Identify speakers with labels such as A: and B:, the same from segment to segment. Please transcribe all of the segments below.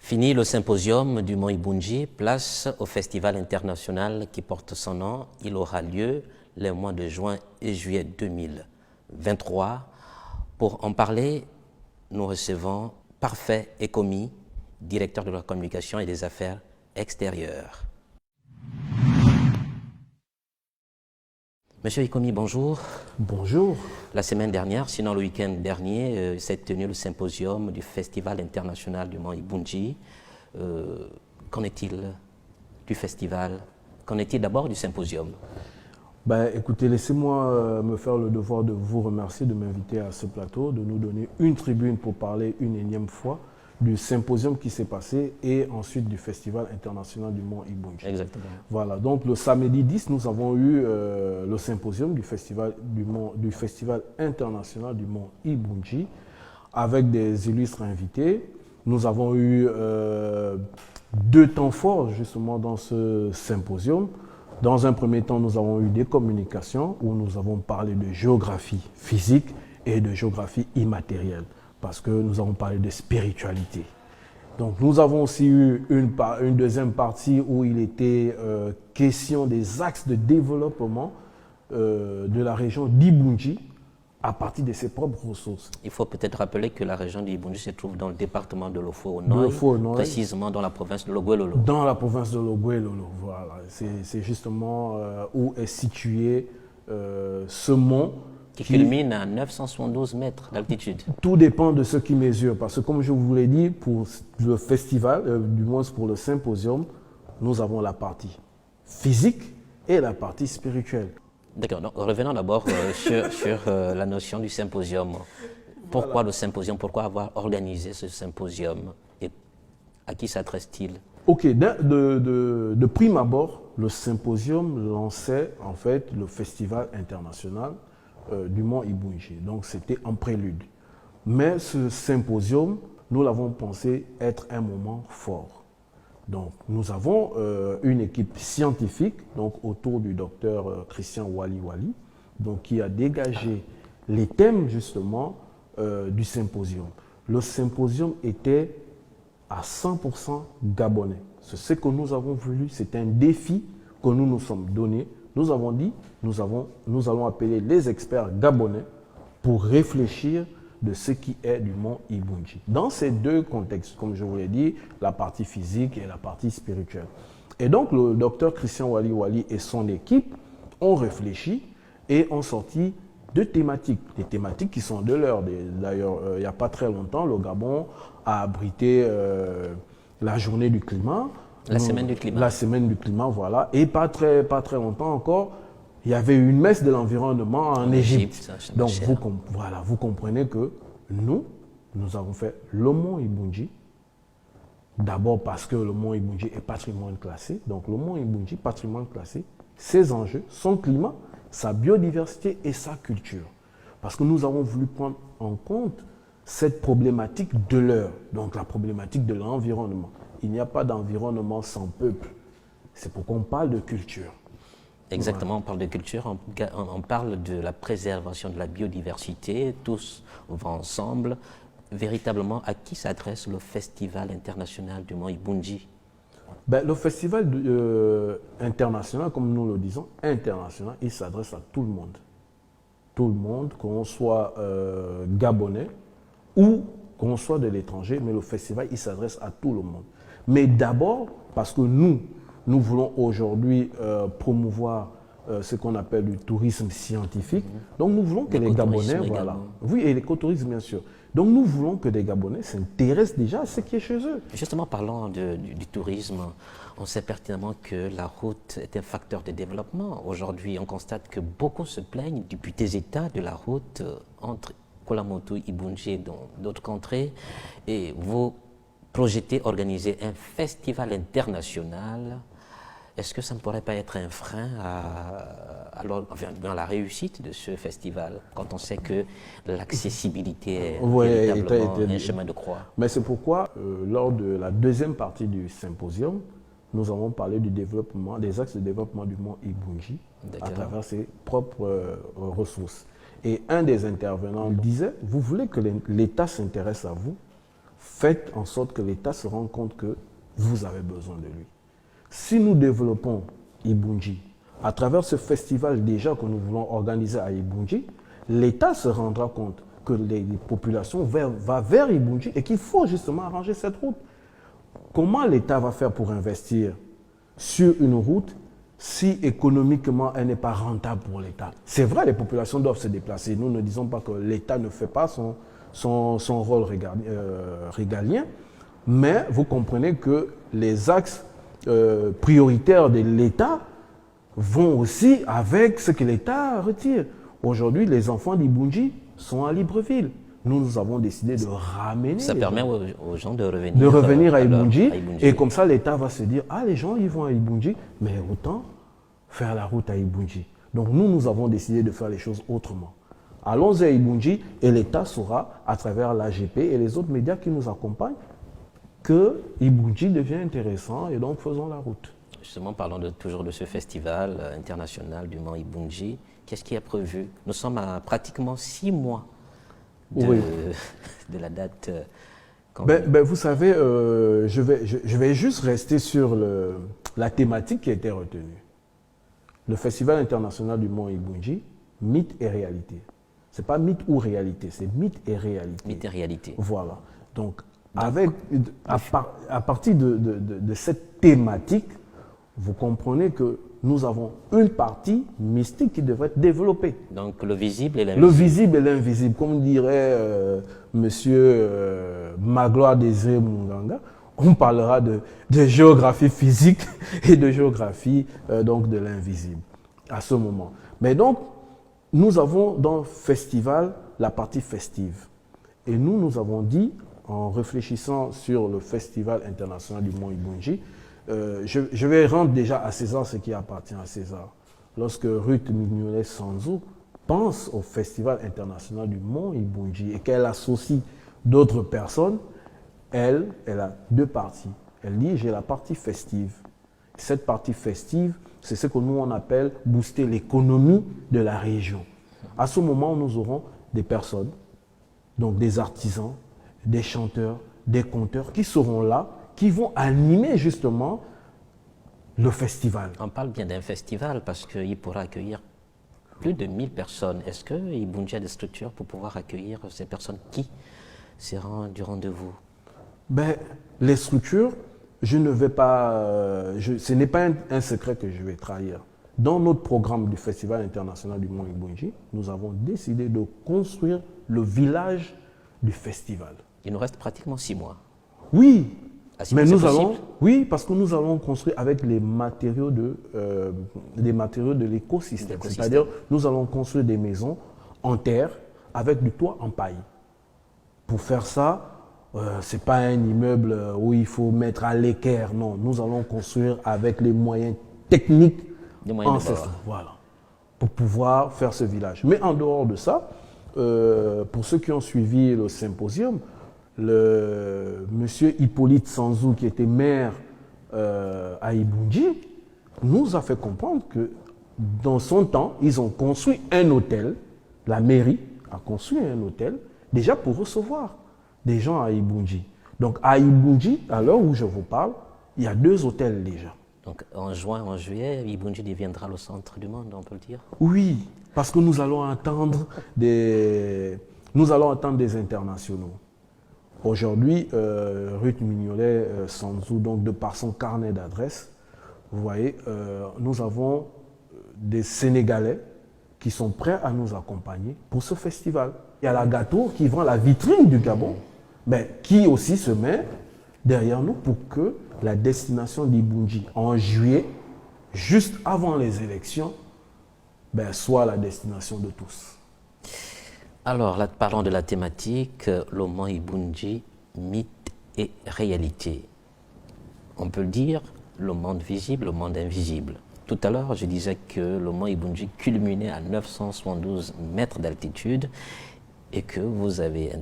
A: Fini le symposium du Mont Ibunji, place au festival international qui porte son nom. Il aura lieu les mois de juin et juillet 2023. Pour en parler, nous recevons Parfait Ekomi, directeur de la communication et des affaires extérieures. Monsieur Ekomi, bonjour.
B: Bonjour.
A: La semaine dernière, sinon le week-end dernier, s'est tenu le symposium du Festival international du Mont Ibunji. Qu'en est-il du festival? Qu'en est-il d'abord du symposium?
B: Écoutez, laissez-moi me faire le devoir de vous remercier de m'inviter à ce plateau, de nous donner une tribune pour parler une énième fois du symposium qui s'est passé et ensuite du Festival international du Mont Ibunji.
A: Exactement.
B: Voilà, donc le samedi 10, nous avons eu le symposium du Festival international du Mont Ibunji avec des illustres invités. Nous avons eu deux temps forts justement dans ce symposium. Dans un premier temps, nous avons eu des communications où nous avons parlé de géographie physique et de géographie immatérielle, parce que nous avons parlé de spiritualité. Donc nous avons aussi eu une deuxième partie où il était question des axes de développement de la région d'Ibunji à partir de ses propres ressources.
A: Il faut peut-être rappeler que la région d'Ibunji se trouve dans le département de l'Ofuo-Noy, précisément dans la province de Logoué-Lolo.
B: Dans la province de Logoué-Lolo, voilà. C'est justement où est situé ce mont.
A: Qui culmine à 972 mètres d'altitude.
B: Tout dépend de ce qui mesure, parce que comme je vous l'ai dit, pour le festival, du moins pour le symposium, nous avons la partie physique et la partie spirituelle.
A: D'accord, donc revenons d'abord sur la notion du symposium. Pourquoi voilà. Le symposium? Pourquoi avoir organisé ce symposium? Et à qui s'adresse-t-il?
B: Ok, de prime abord, le symposium lançait en fait le festival international du Mont Ibunji. Donc c'était en prélude. Mais ce symposium, nous l'avons pensé être un moment fort. Donc nous avons une équipe scientifique donc, autour du docteur Christian Wali Wali, donc, qui a dégagé les thèmes justement du symposium. Le symposium était à 100% gabonais. C'est ce que nous avons voulu, c'est un défi que nous nous sommes donné. Nous avons dit, nous allons appeler les experts gabonais pour réfléchir de ce qui est du Mont Ibunji. Dans ces deux contextes, comme je vous l'ai dit, la partie physique et la partie spirituelle. Et donc, le docteur Christian Wali Wali et son équipe ont réfléchi et ont sorti deux thématiques. Des thématiques qui sont de l'heure. D'ailleurs, il n'y a pas très longtemps, le Gabon a abrité la journée du climat.
A: La semaine du climat.
B: La semaine du climat, voilà. Et pas très longtemps encore, il y avait une messe de l'environnement en Égypte. Donc, vous comprenez que nous avons fait le Mont Ibunji. D'abord parce que le Mont Ibunji est patrimoine classé. Donc, le Mont Ibunji, patrimoine classé, ses enjeux, son climat, sa biodiversité et sa culture. Parce que nous avons voulu prendre en compte cette problématique de l'heure, donc la problématique de l'environnement. Il n'y a pas d'environnement sans peuple. C'est pourquoi on parle de culture.
A: Exactement, on parle de culture, on parle de la préservation de la biodiversité, tous vont ensemble. Véritablement, à qui s'adresse le Festival international du Mont Ibunji?
B: Le Festival international, comme nous le disons, international, il s'adresse à tout le monde. Tout le monde, qu'on soit gabonais ou qu'on soit de l'étranger, mais le festival, il s'adresse à tout le monde. Mais d'abord, parce que nous voulons aujourd'hui promouvoir ce qu'on appelle le tourisme scientifique. Donc nous voulons que les Gabonais, voilà. Oui, et l'écotourisme, bien sûr. Donc nous voulons que les Gabonais s'intéressent déjà à ce qui est chez eux.
A: Justement, parlant du tourisme, on sait pertinemment que la route est un facteur de développement. Aujourd'hui, on constate que beaucoup se plaignent depuis des états de la route entre Kolamoto, Ibunji et d'autres contrées. Et vous projetez organiser un festival international. Est-ce que ça ne pourrait pas être un frein à la réussite de ce festival, quand on sait que l'accessibilité est véritablement un chemin de croix?
B: Mais c'est pourquoi, lors de la deuxième partie du symposium, nous avons parlé du développement, des axes de développement du Mont Ibunji à travers ses propres ressources. Et un des intervenants disait, vous voulez que l'État s'intéresse à vous, faites en sorte que l'État se rende compte que vous avez besoin de lui. Si nous développons Ibunji, à travers ce festival déjà que nous voulons organiser à Ibunji, l'État se rendra compte que les populations vont vers Ibunji et qu'il faut justement arranger cette route. Comment l'État va faire pour investir sur une route si économiquement elle n'est pas rentable pour l'État? C'est vrai, les populations doivent se déplacer. Nous ne disons pas que l'État ne fait pas son rôle régalien, mais vous comprenez que les axes prioritaires de l'État vont aussi avec ce que l'État retire. Aujourd'hui, les enfants d'Ibunji sont à Libreville. Nous avons décidé de ramener.
A: Ça permet aux gens de revenir,
B: à Ibunji. Et comme ça, l'État va se dire, ah, les gens, ils vont à Ibunji, mais autant faire la route à Ibunji. Donc nous avons décidé de faire les choses autrement. Allons à Ibunji et l'État saura, à travers l'AGP et les autres médias qui nous accompagnent, que Ibunji devient intéressant et donc faisons la route.
A: Justement, parlons toujours de ce festival international du Mont Ibunji. Qu'est-ce qui est prévu? Nous sommes à pratiquement 6 mois de la date.
B: Vous savez, je vais juste rester sur la thématique qui a été retenue. Le Festival international du Mont Ibunji, mythe et réalité. Ce n'est pas mythe ou réalité, c'est mythe et réalité.
A: Mythe et réalité.
B: Voilà. Donc à partir de cette thématique, vous comprenez que nous avons une partie mystique qui devrait être développée.
A: Donc le visible et l'invisible.
B: Le visible et l'invisible, comme dirait monsieur Magloire Désiré Munganga, on parlera de géographie physique et de géographie donc de l'invisible à ce moment. Mais donc, nous avons dans le festival la partie festive. Et nous avons dit, en réfléchissant sur le Festival international du Mont Ibunji, je vais rendre déjà à César ce qui appartient à César. Lorsque Ruth Mignolet Sanzou pense au Festival international du Mont Ibunji et qu'elle associe d'autres personnes, elle a 2 parties. Elle dit, j'ai la partie festive. Cette partie festive, c'est ce que nous on appelle booster l'économie de la région. À ce moment, nous aurons des personnes, donc des artisans, des chanteurs, des conteurs qui seront là, qui vont animer justement le festival.
A: On parle bien d'un festival parce qu'il pourra accueillir plus de 1000 personnes. Est-ce que Ibunji a des structures pour pouvoir accueillir ces personnes qui seront du rendez-vous?
B: Les structures, je ne vais pas, ce n'est pas un secret que je vais trahir. Dans notre programme du Festival international du Mont Ibunji, nous avons décidé de construire le village du festival.
A: Il nous reste pratiquement 6 mois.
B: Oui, mais
A: nous allons,
B: parce que nous allons construire avec les matériaux de l'écosystème. C'est-à-dire, nous allons construire des maisons en terre avec du toit en paille. Pour faire ça, ce n'est pas un immeuble où il faut mettre à l'équerre. Non, nous allons construire avec les moyens techniques ancestraux. Voilà, pour pouvoir faire ce village. Mais en dehors de ça, pour ceux qui ont suivi le symposium, monsieur Hippolyte Sanzou, qui était maire à Ibunji, nous a fait comprendre que dans son temps, ils ont construit un hôtel, la mairie a construit un hôtel, déjà pour recevoir des gens à Ibunji. Donc à Ibunji, à l'heure où je vous parle, il y a 2 hôtels déjà.
A: Donc en juin, en juillet, Ibunji deviendra le centre du monde, on peut le dire? Oui,
B: parce que nous allons attendre des internationaux. Aujourd'hui, Ruth Mignolet Sanzou, donc de par son carnet d'adresses, vous voyez, nous avons des Sénégalais qui sont prêts à nous accompagner pour ce festival. Il y a la Gâteau qui vend la vitrine du Gabon, mais qui aussi se met derrière nous pour que la destination d'Ibunji en juillet, juste avant les élections, soit la destination de tous.
A: Alors, là, parlons de la thématique, le Mont Ibunji, mythe et réalité. On peut le dire, le monde visible, le monde invisible. Tout à l'heure, je disais que le Mont Ibunji culminait à 972 mètres d'altitude et que vous avez un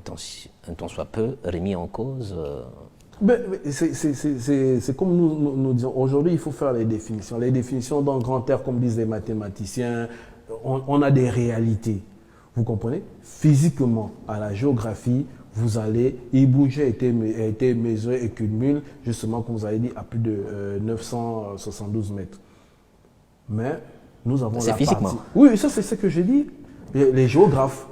A: tant soit peu remis en cause.
B: C'est comme nous disons, aujourd'hui il faut faire les définitions. Les définitions dans le grand air, comme disent les mathématiciens, on a des réalités. Vous comprenez? Physiquement, à la géographie, Ibunji a été mesuré et culmine, justement, comme vous avez dit, à plus de 972 mètres. Mais nous avons la
A: physiquement.
B: partie... Oui, ça c'est ce que j'ai dit. Les géographes,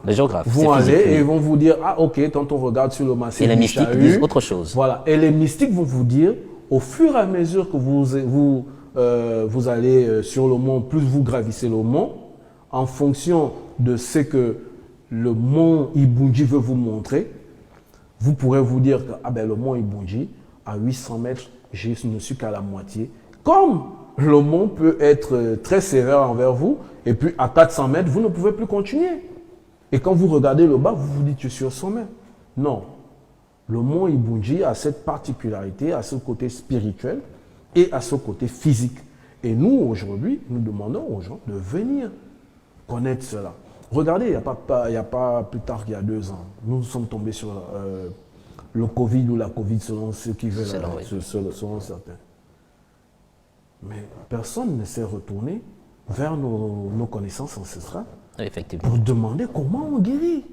A: vont
B: aller et ils vont vous dire, ah ok, quand on regarde sur le massif
A: et les mystiques disent autre chose.
B: Voilà, et les mystiques vont vous dire, au fur et à mesure que vous allez sur le mont, plus vous gravissez le mont, en fonction de ce que le mont Ibunji veut vous montrer, vous pourrez vous dire que ah ben, le mont Ibunji, à 800 mètres, je ne suis qu'à la moitié. Comme le mont peut être très sévère envers vous, et puis à 400 mètres, vous ne pouvez plus continuer. Et quand vous regardez le bas, vous vous dites, je suis au sommet. Non. Le mont Ibunji a cette particularité, à ce côté spirituel et à ce côté physique. Et nous, aujourd'hui, nous demandons aux gens de venir connaître cela. Regardez, il n'y a pas plus tard qu'il y a 2 ans, nous sommes tombés sur le Covid ou la Covid, selon ceux qui veulent, selon certains. Mais personne ne s'est retourné vers nos connaissances ancestrales pour demander comment on guérit.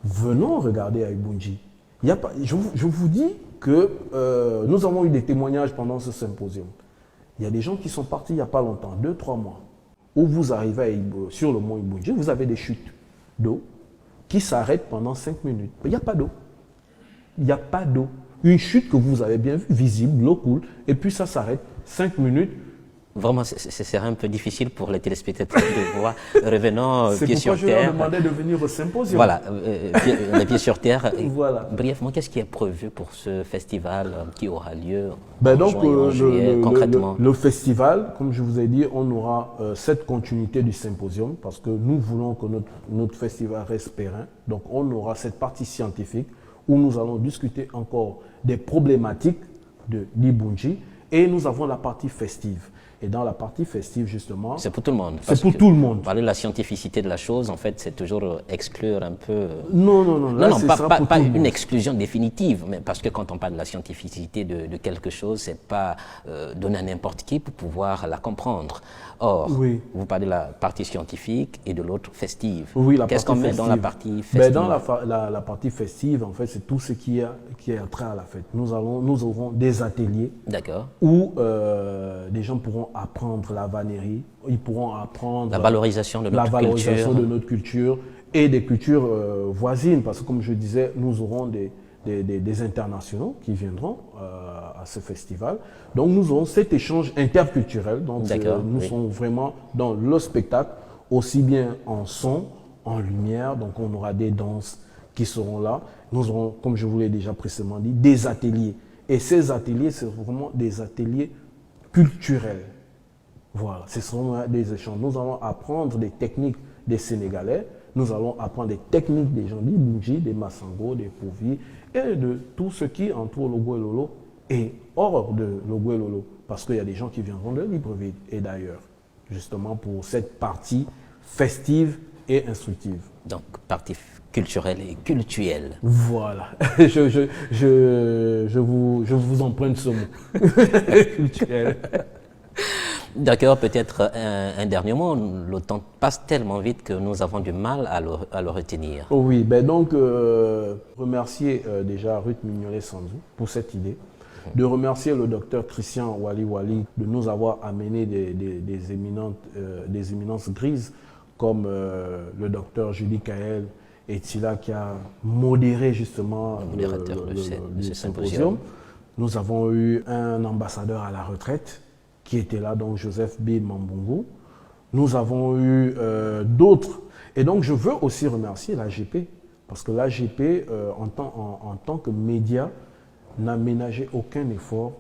B: Venons regarder à Ibunji. Je vous dis que nous avons eu des témoignages pendant ce symposium. Il y a des gens qui sont partis il n'y a pas longtemps, 2-3 mois, où vous arrivez sur le mont Ibunji, vous avez des chutes d'eau qui s'arrêtent pendant 5 minutes. Il n'y a pas d'eau. Il n'y a pas d'eau. Une chute que vous avez bien vue, visible, l'eau coule, et puis ça s'arrête 5 minutes.
A: Vraiment, ce serait un peu difficile pour les téléspectateurs de voir. Revenons pieds sur terre.
B: C'est pourquoi je leur demandais de venir au symposium.
A: Voilà, les pieds sur terre.
B: Voilà.
A: Brièvement, qu'est-ce qui est prévu pour ce festival qui aura lieu
B: en
A: juillet, concrètement?
B: Le festival, comme je vous ai dit, on aura cette continuité du symposium parce que nous voulons que notre festival reste périn. Donc, on aura cette partie scientifique où nous allons discuter encore des problématiques de l'Ibunji et nous avons la partie festive. Et dans la partie festive, justement...
A: C'est pour tout le monde.
B: C'est pour tout le monde.
A: Parler de la scientificité de la chose, en fait, c'est toujours exclure un peu...
B: Non. Là,
A: pas une exclusion définitive, mais parce que quand on parle de la scientificité de quelque chose, c'est pas donner à n'importe qui pour pouvoir la comprendre. Or, vous parlez de la partie scientifique et de l'autre festive.
B: Oui, la
A: Qu'est-ce qu'on met dans la partie festive?
B: Dans la partie festive, en fait, c'est tout ce qui est trait à la fête. Nous aurons des ateliers où des gens pourront apprendre la vannerie, ils pourront apprendre
A: la valorisation de notre culture
B: et des cultures voisines, parce que comme je disais, nous aurons des internationaux qui viendront à ce festival. Donc nous aurons cet échange interculturel. Donc nous sommes vraiment dans le spectacle, aussi bien en son, en lumière. Donc on aura des danses qui seront là. Nous aurons, comme je vous l'ai déjà précédemment dit, des ateliers. Et ces ateliers, c'est vraiment des ateliers culturels. Voilà, ce seront des échanges. Nous allons apprendre des techniques des Sénégalais, nous allons apprendre des techniques des gens d'Ibunji, des Massango, des Pouvi et de tout ce qui entoure le Gouelolo et hors de le Gouelolo, parce qu'il y a des gens qui viendront de Libreville et d'ailleurs, justement pour cette partie festive et instructive.
A: Donc, partie culturelle et cultuelle.
B: Voilà, je vous emprunte ce mot. Culturel.
A: D'accord, peut-être un dernier mot. Le temps passe tellement vite que nous avons du mal à le retenir.
B: Oui, donc remercier déjà Ruth Mignolet-Sanzou pour cette idée, de remercier le docteur Christian Wali de nous avoir amené des éminences grises comme le docteur Julie Kael et Tila qui a modéré justement le symposium. Nous avons eu un ambassadeur à la retraite qui était là, donc Joseph B. Mambungu. Nous avons eu d'autres. Et donc, je veux aussi remercier l'AGP, parce que l'AGP, en tant que média, n'a ménagé aucun effort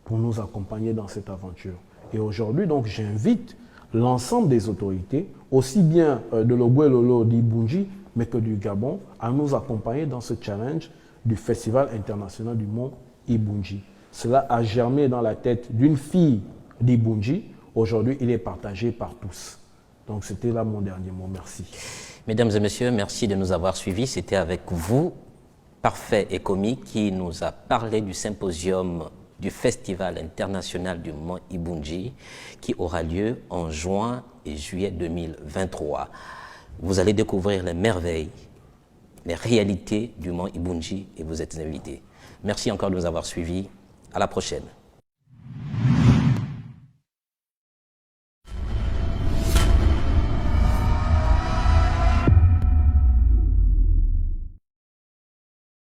B: pour nous accompagner dans cette aventure. Et aujourd'hui, donc, j'invite l'ensemble des autorités, aussi bien de l'Ogouelolo d'Ibunji, mais que du Gabon, à nous accompagner dans ce challenge du Festival international du Mont Ibunji. Cela a germé dans la tête d'une fille d'Ibunji. Aujourd'hui, il est partagé par tous. Donc, c'était là mon dernier mot. Merci.
A: Mesdames et messieurs, merci de nous avoir suivis. C'était avec vous, Parfait et Comique, qui nous a parlé du symposium du Festival international du Mont Ibunji, qui aura lieu en juin et juillet 2023. Vous allez découvrir les merveilles les réalités du mont Ibunji et vous êtes invités. Merci encore de nous avoir suivis. À la prochaine.